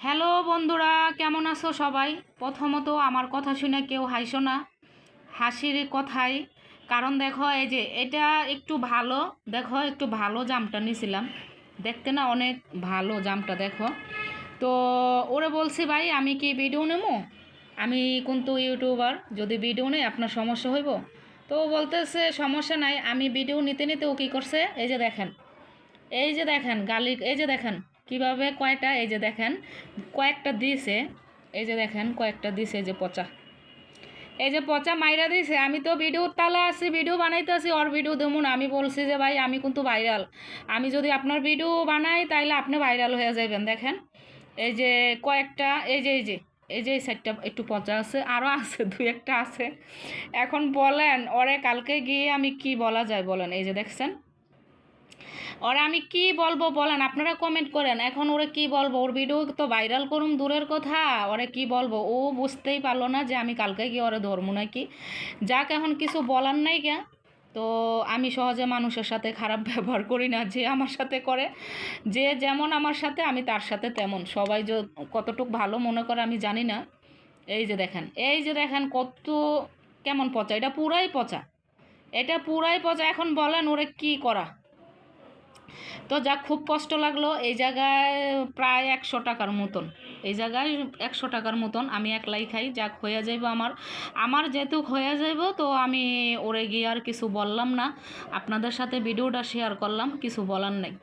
Hello বন্ধুরা, কেমন আছো সবাই? প্রথমত আমার কথা শুনে কেউ হাসো না, হাসির কথাই। কারণ দেখো, এই যে এটা একটু ভালো, দেখো একটু ভালো জামটা নিয়েছিলাম, দেখতে না অনেক ভালো জামটা, দেখো। তো ওরে বলছি, ভাই আমি কি ভিডিও নেবো? আমি কিন্তু ইউটিউবার, যদি ভিডিও নেই আপনার সমস্যা হইব? তো ও বলতেছে সমস্যা নাই। আমি ভিডিও নিতে নিতে ও কী করছে, এই যে দেখেন, এই যে দেখেন গালি, এই যে দেখেন কিভাবে কয়টা, এই যে দেখেন কয়েকটা দিছে, এই যে দেখেন কয়েকটা দিছে, এই যে পচা, এই যে পচা মাইরা দিছে। আমি তো ভিডিওর তালে আছি, ভিডিও বানাইতে আছি, ওর ভিডিও দেবো না। আমি বলছি যে ভাই আমি কিন্তু ভাইরাল, আমি যদি আপনার ভিডিও বানাই তাইলে আপনি ভাইরাল হয়ে যাবেন। দেখেন এই যে কয়েকটা, এই যে এই সাইডটা একটু পচা আছে, আরও আছে দুই একটা আছে। এখন বলেন ওরে কালকে গিয়ে আমি কি বলা যায় বলেন? এই যে দেখছেন, ওরা আমি কি বলবো বলেন? আপনারা কমেন্ট করেন। এখন ওরা কি বলবো? ওর ভিডিও তো ভাইরাল করুম দূরের কথা, ওরা কি বলবো? ও বুঝতেই পারলো না যে আমি কালকে গিয়ে ওরা ধরবো নাকি। যাক, এখন কিছু বলার নাই কে। তো আমি সহজে মানুষের সাথে খারাপ ব্যবহার করি না, যে আমার সাথে করে, যে যেমন আমার সাথে আমি তার সাথে তেমন। সবাই যে কতটুক ভালো মনে করে আমি জানি না। এই যে দেখেন, এই যে দেখেন কত কেমন পচা, এটা পুরাই পচা, এটা পুরাই পচা। এখন বলেন ওরে কি করা? তো যাক, খুব কষ্ট লাগলো। এই জায়গায় প্রায় 100 টাকার মতন, এই জায়গায় 100 টাকার মতন আমি একলাই খাই। যাক, হয়ে যাইব আমার, আমার যেহেতু হয়ে যাইব, তো আমি ওরে গিয়ে আর কিছু বললাম না, আপনাদের সাথে ভিডিওটা শেয়ার করলাম, কিছু বলার নেই।